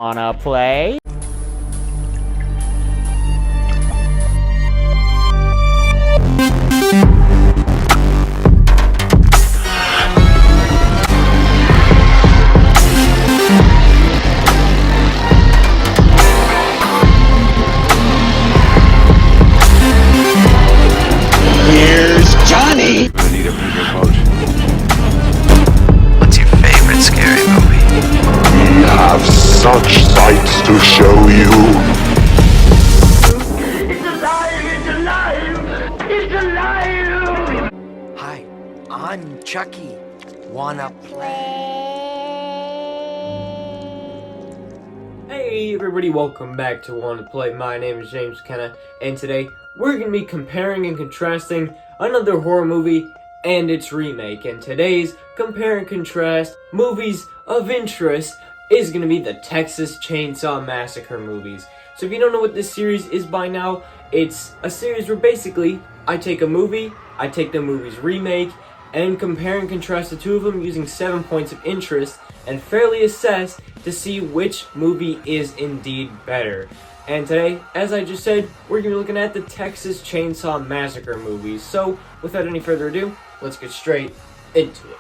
Wanna play? Here's Johnny! I need a bigger boat. What's your favorite scary movie? We have such sights to show you. It's alive! It's alive! It's alive! Hi, I'm Chucky. Wanna play? Hey everybody, welcome back to Want to Play. My name is James McKenna, and today we're going to be comparing and contrasting another horror movie and its remake. And today's compare and contrast movies of interest is going to be the Texas Chainsaw Massacre movies. So if you don't know what this series is by now, it's a series where basically I take a movie, I take the movie's remake, and compare and contrast the two of them using 7 points of interest and fairly assess to see which movie is indeed better. And today, as I just said, we're going to be looking at the Texas Chainsaw Massacre movies. So, without any further ado, let's get straight into it.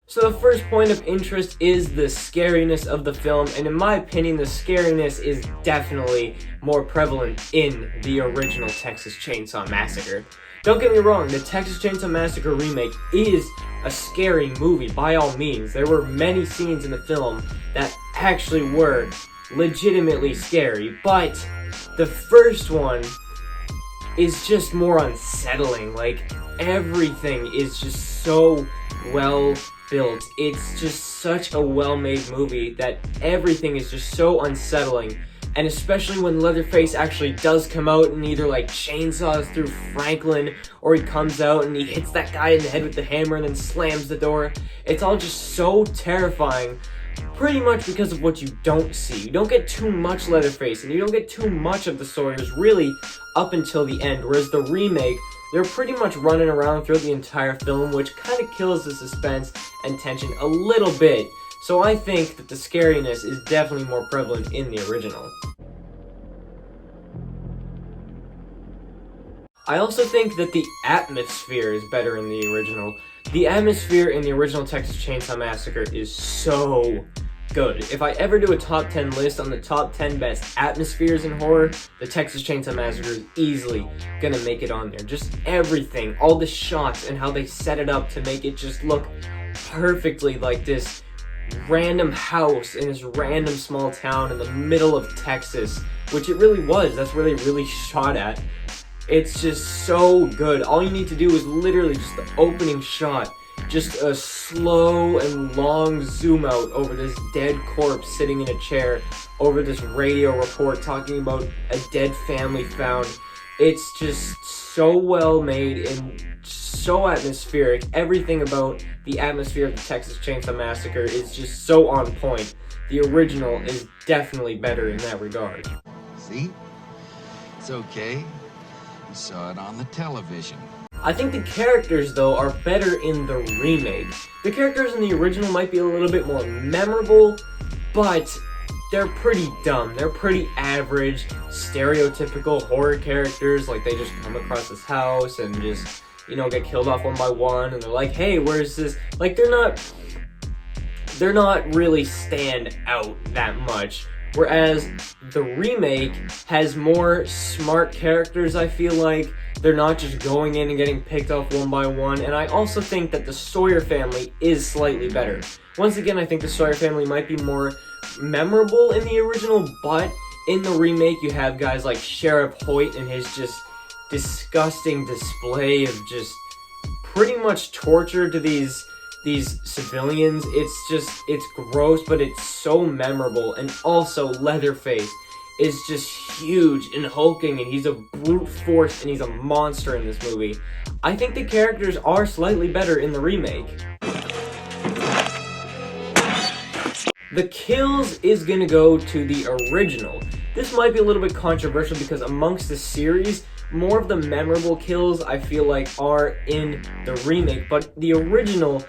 So the first point of interest is the scariness of the film, and in my opinion, the scariness is definitely more prevalent in the original Texas Chainsaw Massacre. Don't get me wrong, the Texas Chainsaw Massacre remake is a scary movie by all means. There were many scenes in the film that actually were legitimately scary, but the first one is just more unsettling. Like, everything is just so well built. It's just such a well-made movie that everything is just so unsettling. And especially when Leatherface actually does come out and either like chainsaws through Franklin, or he comes out and he hits that guy in the head with the hammer and then slams the door. It's all just so terrifying, pretty much because of what you don't see. You don't get too much Leatherface, and you don't get too much of the Sawyers really up until the end, whereas the remake, they're pretty much running around throughout the entire film, which kind of kills the suspense and tension a little bit. So I think that the scariness is definitely more prevalent in the original. I also think that the atmosphere is better in the original. The atmosphere in the original Texas Chainsaw Massacre is so good. If I ever do a top 10 list on the top 10 best atmospheres in horror, the Texas Chainsaw Massacre is easily gonna make it on there. Just everything, all the shots and how they set it up to make it just look perfectly like this random house in this random small town in the middle of Texas, which it really was. That's where they really shot at. It's just so good. All you need to do is literally just the opening shot, just a slow and long zoom out over this dead corpse sitting in a chair, over this radio report talking about a dead family found. It's just so well made and so atmospheric. Everything about the atmosphere of the Texas Chainsaw Massacre is just so on point. The original is definitely better in that regard. See? It's okay. You saw it on the television. I think the characters, though, are better in the remake. The characters in the original might be a little bit more memorable, but they're pretty dumb. They're pretty average, stereotypical horror characters. Like, they just come across this house and just, you know, get killed off one by one, and they're like, hey, where's this? Like, they're not really stand out that much. Whereas the remake has more smart characters, I feel like. They're not just going in and getting picked off one by one. And I also think that the Sawyer family is slightly better. Once again, I think the Sawyer family might be more memorable in the original, but in the remake you have guys like Sheriff Hoyt and his just disgusting display of just pretty much torture to these civilians. It's gross, but it's so memorable. And also Leatherface is just huge and hulking, and he's a brute force, and he's a monster in this movie. I think the characters are slightly better in the remake. The kills is gonna go to the original. This might be a little bit controversial because amongst the series, more of the memorable kills I feel like are in the remake, but the original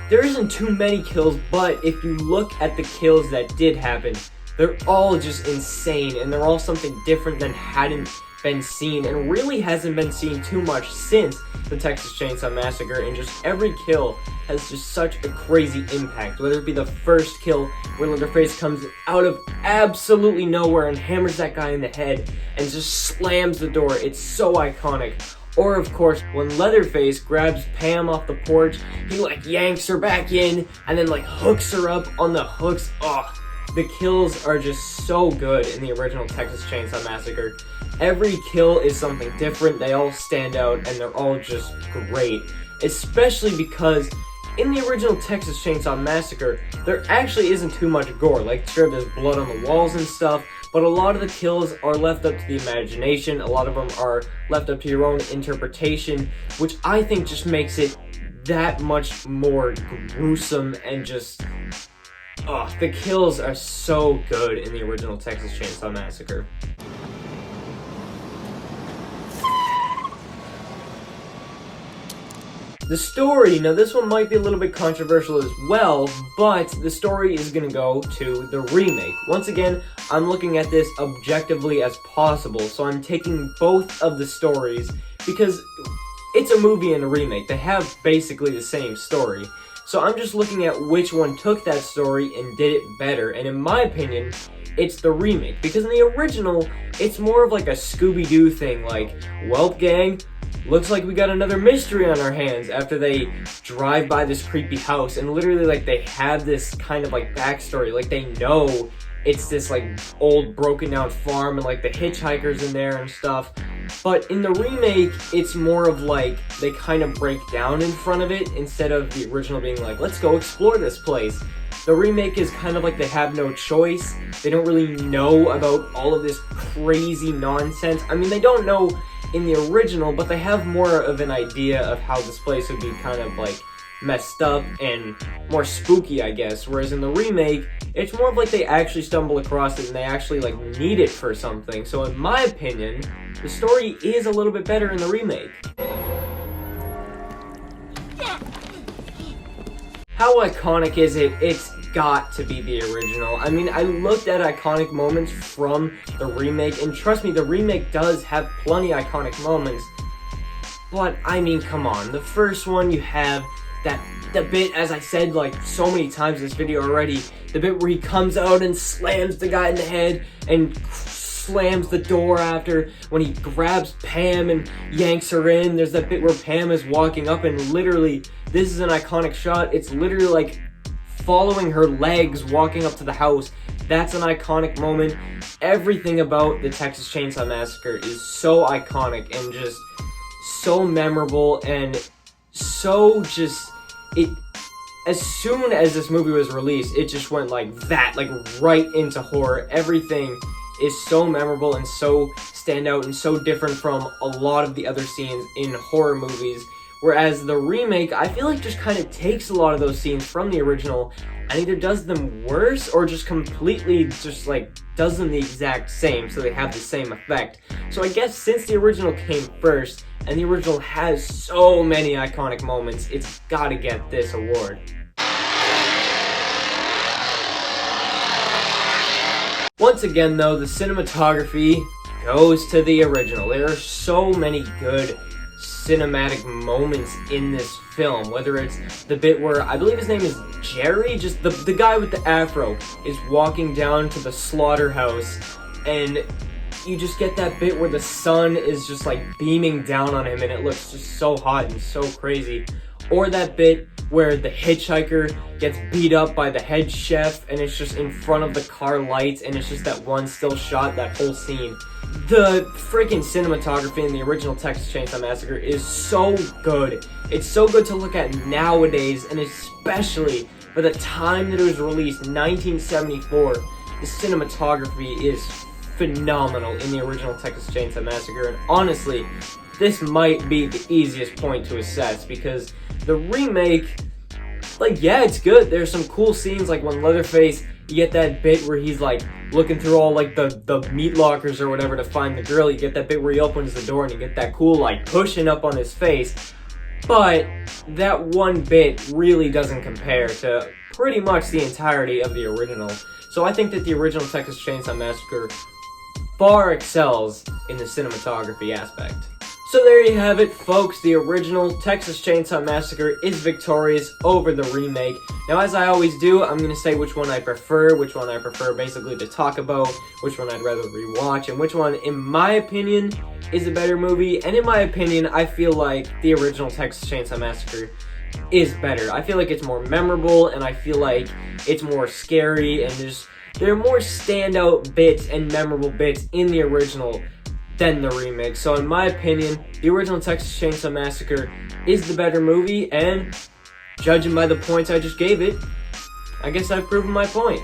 there isn't too many kills, but if you look at the kills that did happen, they're all just insane, and they're all something different than hadn't been seen, and really hasn't been seen too much since the Texas Chainsaw Massacre, and just every kill has just such a crazy impact, whether it be the first kill where Leatherface comes out of absolutely nowhere and hammers that guy in the head and just slams the door. It's so iconic. Or of course, when Leatherface grabs Pam off the porch, he like yanks her back in and then like hooks her up on the hooks. Oh, the kills are just so good in the original Texas Chainsaw Massacre. Every kill is something different, they all stand out, and they're all just great. Especially because in the original Texas Chainsaw Massacre, there actually isn't too much gore. Like, sure, there's blood on the walls and stuff, but a lot of the kills are left up to the imagination. A lot of them are left up to your own interpretation, which I think just makes it that much more gruesome and just... oh, the kills are so good in the original Texas Chainsaw Massacre. The story, now this one might be a little bit controversial as well, but the story is going to go to the remake. Once again, I'm looking at this objectively as possible, so I'm taking both of the stories because it's a movie and a remake. They have basically the same story. So I'm just looking at which one took that story and did it better, and in my opinion, it's the remake. Because in the original, it's more of like a Scooby-Doo thing, like, "Welp gang, looks like we got another mystery on our hands," after they drive by this creepy house, and literally like they have this kind of like backstory, like they know it's this like old broken down farm and like the hitchhikers in there and stuff. But in the remake, it's more of like they kind of break down in front of it instead of the original being like, let's go explore this place. The remake is kind of like they have no choice. They don't really know about all of this crazy nonsense. I mean, they don't know in the original, but they have more of an idea of how this place would be kind of like messed up and more spooky, I guess. Whereas in the remake, it's more of like they actually stumble across it and they actually like need it for something. So in my opinion, the story is a little bit better in the remake. How iconic is it? It's got to be the original. I mean, I looked at iconic moments from the remake, and trust me, the remake does have plenty of iconic moments. But, I mean, come on. The first one, you have the bit, as I said like so many times in this video already, the bit where he comes out and slams the guy in the head and slams the door after, when he grabs Pam and yanks her in. There's that bit where Pam is walking up and literally, this is an iconic shot, it's literally like following her legs walking up to the house. That's an iconic moment. Everything about the Texas Chainsaw Massacre is so iconic and just so memorable and so just, it, as soon as this movie was released, it just went like that, like right into horror. Everything is so memorable and so standout and so different from a lot of the other scenes in horror movies. Whereas the remake, I feel like just kind of takes a lot of those scenes from the original and either does them worse or just completely just like does them the exact same so they have the same effect. So I guess since the original came first and the original has so many iconic moments, it's gotta get this award. Once again though, the cinematography goes to the original. There are so many good cinematic moments in this film, whether it's the bit where, I believe his name is Jerry, just the guy with the afro is walking down to the slaughterhouse and you just get that bit where the sun is just like beaming down on him and it looks just so hot and so crazy. Or that bit where the hitchhiker gets beat up by the head chef and it's just in front of the car lights and it's just that one still shot, that whole scene. The freaking cinematography in the original Texas Chainsaw Massacre is so good. It's so good to look at nowadays, and especially for the time that it was released, 1974, the cinematography is phenomenal in the original Texas Chainsaw Massacre, and honestly, this might be the easiest point to assess, because the remake, like, yeah, it's good. There's some cool scenes, like when Leatherface, you get that bit where he's like looking through all like the meat lockers or whatever to find the girl. You get that bit where he opens the door and you get that cool like pushing up on his face. but that one bit really doesn't compare to pretty much the entirety of the original. So I think that the original Texas Chainsaw Massacre far excels in the cinematography aspect. So there you have it, folks. The original Texas Chainsaw Massacre is victorious over the remake. Now, as I always do, I'm going to say which one I prefer basically to talk about, which one I'd rather rewatch, and which one, in my opinion, is a better movie. And in my opinion, I feel like the original Texas Chainsaw Massacre is better. I feel like it's more memorable, and I feel like it's more scary, and there are more standout bits and memorable bits in the original than the remake. So in my opinion, the original Texas Chainsaw Massacre is the better movie, and judging by the points I just gave it, I guess I've proven my point.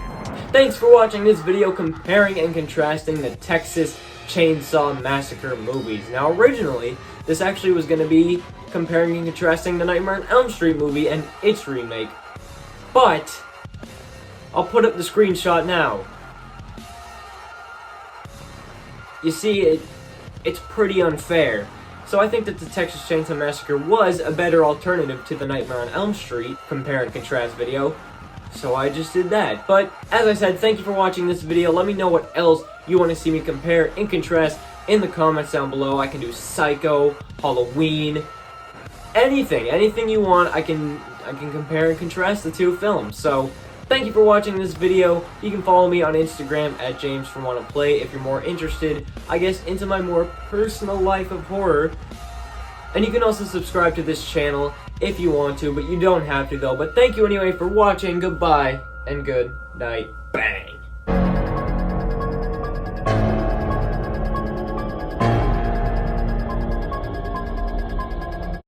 Thanks for watching this video comparing and contrasting the Texas Chainsaw Massacre movies. Now originally, this actually was going to be comparing and contrasting the Nightmare on Elm Street movie and its remake. But I'll put up the screenshot now. You see, it's pretty unfair. So I think that the Texas Chainsaw Massacre was a better alternative to the Nightmare on Elm Street compare and contrast video. So I just did that. But as I said, thank you for watching this video. Let me know what else you want to see me compare and contrast in the comments down below. I can do Psycho, Halloween, anything you want. I can compare and contrast the two films. So thank you for watching this video. You can follow me on Instagram at JamesFromWannaPlay if you're more interested, I guess, into my more personal life of horror. And you can also subscribe to this channel if you want to, but you don't have to though. But thank you anyway for watching. Goodbye and good night. Bang.